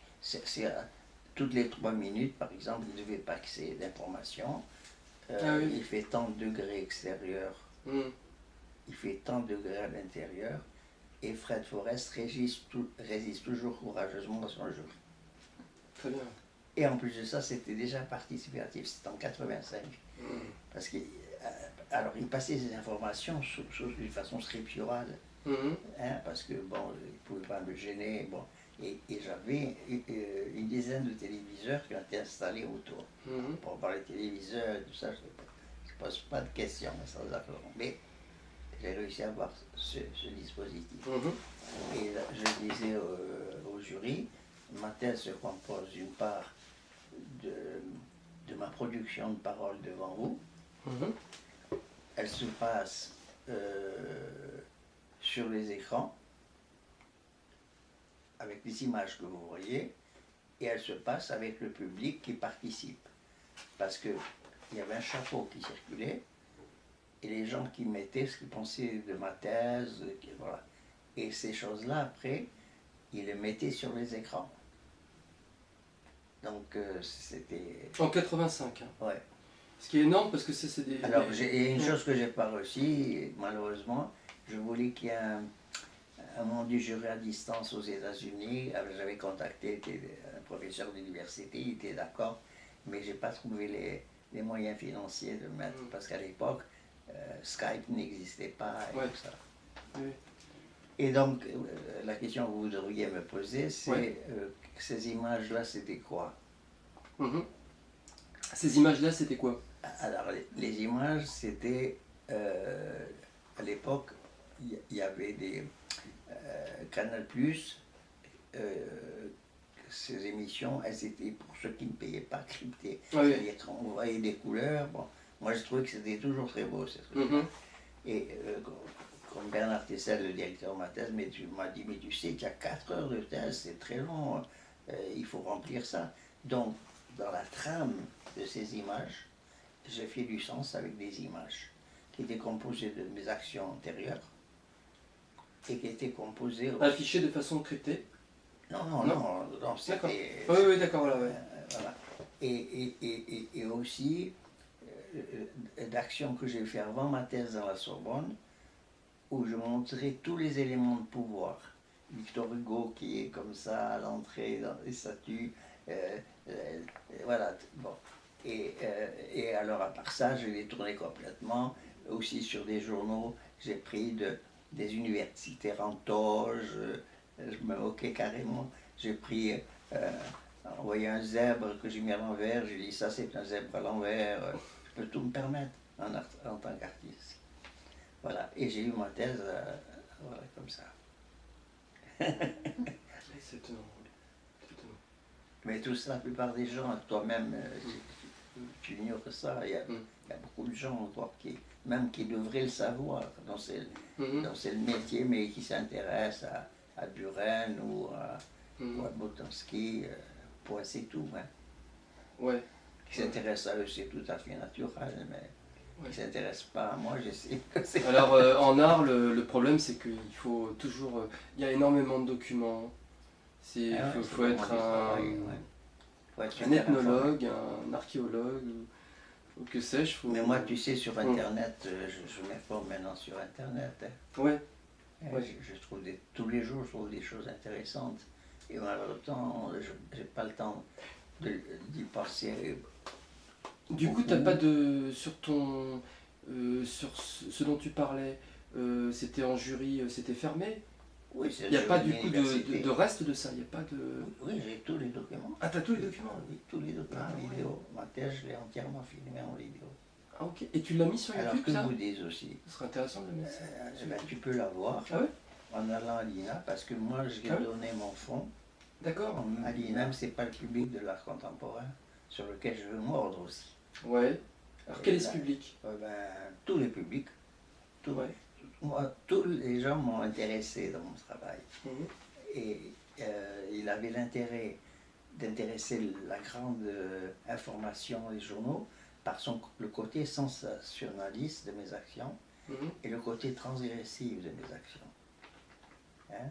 toutes les 3 minutes, par exemple, il devait passer d'informations. Ah oui. Il fait tant de degrés extérieurs, Mhm. il fait tant de degrés à l'intérieur. Et Fred Forrest résiste toujours courageusement à son jury. Très bien. Et en plus de ça, c'était déjà participatif, c'était en 85. Mhm. Parce que, alors, il passait ces informations d'une façon scripturale, Mhm. hein, parce que, bon, il ne pouvait pas me gêner, bon. Et j'avais une dizaine de téléviseurs qui ont été installés autour. Mhm. Pour voir les téléviseurs, tout ça, je ne pose pas de questions, sans accord. Mais j'ai réussi à avoir ce dispositif. Mhm. Et là, je disais au jury, ma thèse se compose d'une part de ma production de parole devant vous. Mhm. Elle se passe sur les écrans, avec les images que vous voyez, et elle se passe avec le public qui participe. Parce qu'il y avait un chapeau qui circulait, et les gens qui mettaient ce qu'ils pensaient de ma thèse, voilà. Et ces choses-là, après, ils les mettaient sur les écrans. Donc c'était... En 85. Hein. Ouais. Ce qui est énorme parce que c'est des. Alors, il y a une chose que j'ai pas réussi, malheureusement, je voulais qu'il y ait un membre du jury à distance aux États-Unis. J'avais contacté un professeur d'université, il était d'accord, mais j'ai pas trouvé les moyens financiers de le mettre, parce qu'à l'époque, Skype n'existait pas et Ouais. tout ça. Oui. Et donc, la question que vous devriez me poser, c'est Ouais. ces images-là, c'était quoi? Mhm. Ces images-là, c'était quoi? Alors, les images, c'était, à l'époque, il y avait des Canal+, ces émissions, elles étaient pour ceux qui ne payaient pas cryptées. Ah oui. C'est-à-dire qu'on voyait des couleurs. Bon, moi, je trouvais que c'était toujours très beau, ces trucs. Mhm. Et comme Bernard Tessel, le directeur de ma thèse, m'a dit, mais tu sais, tu as 4 heures de thèse, c'est très long, il faut remplir ça. Donc, dans la trame de ces images, j'ai fait du sens avec des images qui étaient composées de mes actions antérieures et qui étaient composées... Affiché de façon cryptée. Non, D'accord. c'était... Oui, oui, d'accord, voilà. Ouais. Voilà. Et aussi d'actions que j'ai fait avant ma thèse dans la Sorbonne, où je montrais tous les éléments de pouvoir. Victor Hugo qui est comme ça à l'entrée dans les statues, voilà. Bon. Et alors à part ça, je l'ai tourné complètement, aussi sur des journaux, j'ai pris des universitaires en toge, je me moquais carrément, j'ai pris, envoyé un zèbre que j'ai mis à l'envers, j'ai dit ça c'est un zèbre à l'envers, je peux tout me permettre en tant qu'artiste. Voilà, et j'ai eu ma thèse, voilà, comme ça. C'est étonnant. C'est étonnant. Mais tout ça, la plupart des gens, toi-même, tu ignores ça. Il y a beaucoup de gens encore qui devraient le savoir. Donc c'est le métier, mais qui s'intéressent à Buren ou à Boltanski, pour c'est tout. Hein. Ouais. Qui s'intéressent à eux, c'est tout à fait naturel, mais Ouais. qui ne s'intéressent pas à moi, je sais que c'est... Alors en art, le problème c'est qu'il faut toujours. Il y a énormément de documents. Il Ah ouais, faut c'est être vraiment du travail, ouais. Faut être un super ethnologue, un archéologue, ou que sais-je. Mais moi, tu sais, sur Internet, je m'informe maintenant sur Internet. Hein. Ouais. Ouais. Je trouve tous les jours, je trouve des choses intéressantes. Et malheureusement, je n'ai pas le temps d'y passer. Du coup, t'as pas de. Sur ton. Sur ce dont tu parlais, c'était en jury, c'était fermé. Oui, c'est Il n'y a pas du coup de reste de ça, il n'y a pas de... Oui, j'ai tous les documents. Ah, t'as tous les documents? Oui, tous les documents vidéo. Ma thèse, je l'ai entièrement filmée en vidéo. Ah ok, et tu l'as mis sur YouTube, Alors que ça? vous dites aussi. Ce serait intéressant de le mettre. Ben, tu peux l'avoir en allant à l'INA, parce que moi, j'ai donné mon fonds. D'accord. À l'INA, c'est pas le public de l'art contemporain, sur lequel je veux mordre aussi. Ouais. Alors quel est ce public? Tous les publics. Moi, tous les gens m'ont intéressé dans mon travail. Et il avait l'intérêt d'intéresser la grande information des journaux par le côté sensationnaliste de mes actions et le côté transgressif de mes actions. Hein?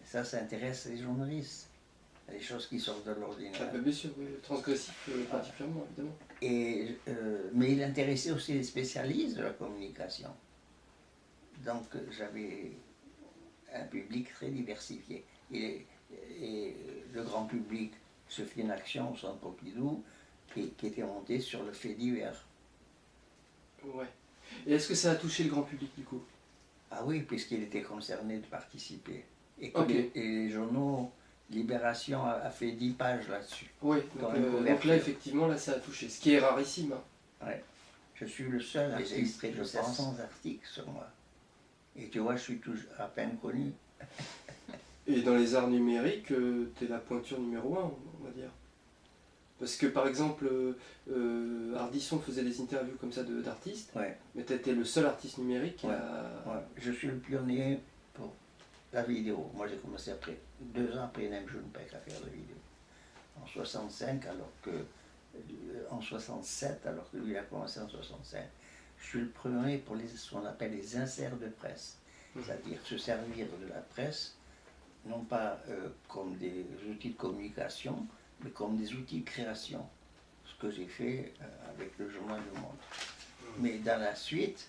Ça intéresse les journalistes. les choses qui sortent de Ah, l'ordinaire. bah, bien sûr, oui, transgressif particulièrement, évidemment. Mais il intéressait aussi les spécialistes de la communication. Donc j'avais un public très diversifié. Et le grand public se fait une action au Centre Pompidou qui était montée sur le fait divers. Ouais. Et est-ce que ça a touché le grand public du coup? Ah oui, puisqu'il était concerné de participer. Et, Ok. et les journaux, Libération a fait 10 pages là-dessus. Oui, Dans donc, une donc couverture. là effectivement là ça a touché, ce qui est rarissime. Hein. Ouais. Je suis le seul Artiste, artiste, je je sais, pense. 100 articles sur moi. Et tu vois, je suis toujours à peine connu. Et dans les arts numériques, tu es la pointure numéro 1, on va dire. Parce que par exemple, Ardisson faisait des interviews comme ça d'artistes, Ouais. mais tu étais le seul artiste numérique qui Ouais. a... Ouais. Je suis le pionnier pour la vidéo. Moi, j'ai commencé après, 2 ans après Nem Junpei à faire la vidéo. En 65, en 67, alors que lui a commencé en 65. Je suis le premier pour ce qu'on appelle les inserts de presse. C'est-à-dire se servir de la presse, non pas comme des outils de communication, mais comme des outils de création. Ce que j'ai fait avec le journal Le Monde. Mais dans la suite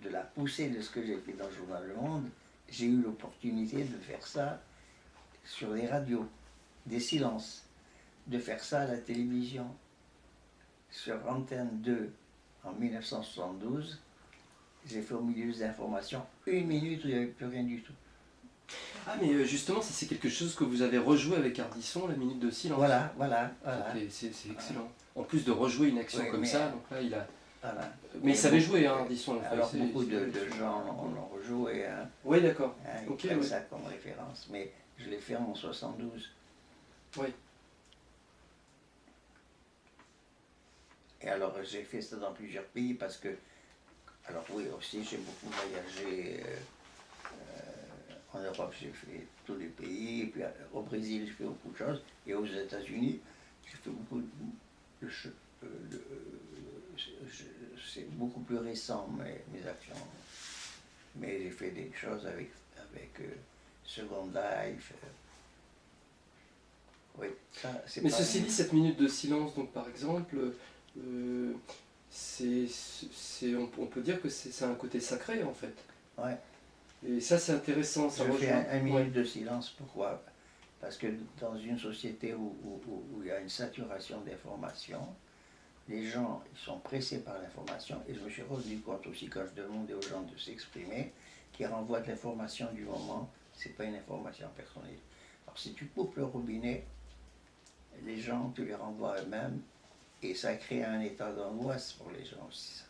de la poussée de ce que j'ai fait dans le journal Le Monde, j'ai eu l'opportunité de faire ça sur les radios, des silences, de faire ça à la télévision. Sur Antenne 2, en 1972, j'ai fait au milieu des informations 1 minute où il n'y avait plus rien du tout. Ah mais justement, ça c'est quelque chose que vous avez rejoué avec Ardisson, la minute de silence. Voilà. C'est excellent. En plus de rejouer une action Oui, comme mais, ça, donc là il a... Voilà. Mais il savait beaucoup- jouer, hein, Ardisson. Alors beaucoup de gens l'ont rejoué, hein, Oui, d'accord. ils Ok, prennent ouais. ça comme référence, mais je l'ai fait en 72. Oui. Et alors j'ai fait ça dans plusieurs pays parce que, alors oui aussi j'ai beaucoup voyagé en Europe, j'ai fait tous les pays, et puis au Brésil j'ai fait beaucoup de choses, et aux États-Unis j'ai fait beaucoup de c'est beaucoup plus récent mes actions, mais j'ai fait des choses avec Second Life. Oui, ça c'est Mais pas ceci une- dit, cette minute de silence, donc par exemple, on peut dire que c'est un côté sacré en fait. Ouais. Et ça c'est intéressant, ça Je fais rejoint. un Ouais. minute de silence, pourquoi? Parce que dans une société où il y a une saturation d'informations, les gens ils sont pressés par l'information, et je me suis rendu compte aussi quand je demandais aux gens de s'exprimer, qu'ils renvoient de l'information du moment, c'est pas une information personnelle. Alors si tu coupes le robinet, les gens, tu les renvoies à eux-mêmes, et ça crée un état d'angoisse pour les gens aussi. Ça.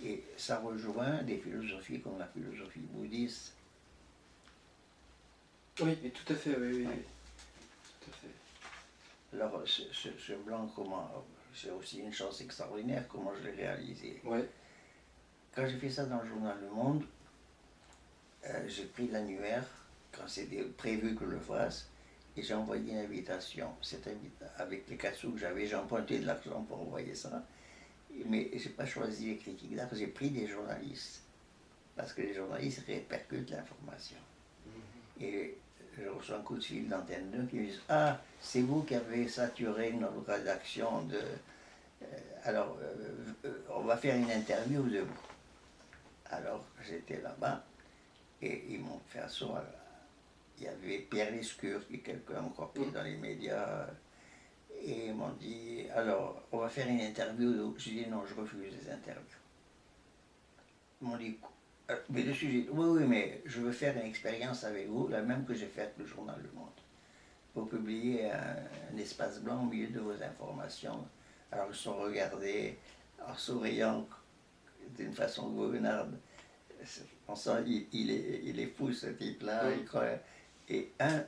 Et ça rejoint des philosophies comme la philosophie bouddhiste. Oui, et tout à fait, oui, oui. Ouais. Tout à fait. Alors ce blanc, c'est aussi une chance extraordinaire, comment je l'ai réalisé. Ouais. Quand j'ai fait ça dans le journal Le Monde, j'ai pris l'annuaire, quand c'était prévu que je le fasse, et j'ai envoyé une invitation. Avec les 4 sous que j'avais, j'ai emprunté de l'argent pour envoyer ça. Mais je n'ai pas choisi les critiques d'art, j'ai pris des journalistes. Parce que les journalistes répercutent l'information. Et je reçois un coup de fil d'Antenne 2 qui me disent « Ah, c'est vous qui avez saturé notre rédaction de... alors, on va faire une interview de vous. » Alors, j'étais là-bas, et ils m'ont fait asseoir. Il y avait Pierre Lescure, qui est quelqu'un encore qui est dans les médias, et ils m'ont dit, alors, on va faire une interview. J'ai dit, non, je refuse les interviews. Ils m'ont dit, mais le sujet, oui, mais je veux faire une expérience avec vous, la même que j'ai faite le journal Le Monde. Pour publier un espace blanc au milieu de vos informations. Alors, ils se sont regardés en souriant d'une façon goguenarde. On sent il est fou ce type-là. Oui. Et un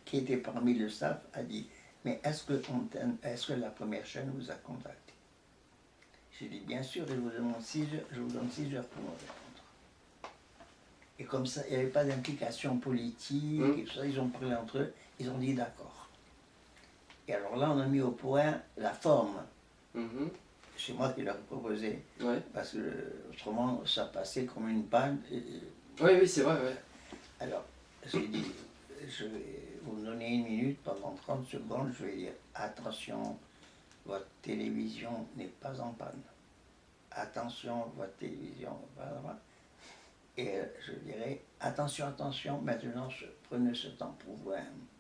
qui était parmi le staff a dit, mais est-ce que la première chaîne vous a contacté? J'ai dit, bien sûr, je vous donne 6 heures pour me répondre. Et comme ça, il n'y avait pas d'implication politique, et tout ça, ils ont parlé entre eux, ils ont dit d'accord. Et alors là, on a mis au point la forme. C'est moi qui leur ai proposé, Ouais. parce que autrement, ça passait comme une panne. Oui, oui, c'est vrai, ouais. Alors, j'ai dit, je vais vous me donner une minute, pendant 30 secondes, je vais dire attention, votre télévision n'est pas en panne. Attention, votre télévision n'est pas en panne. Et je dirais attention, attention, maintenant prenez ce temps pour vous-même.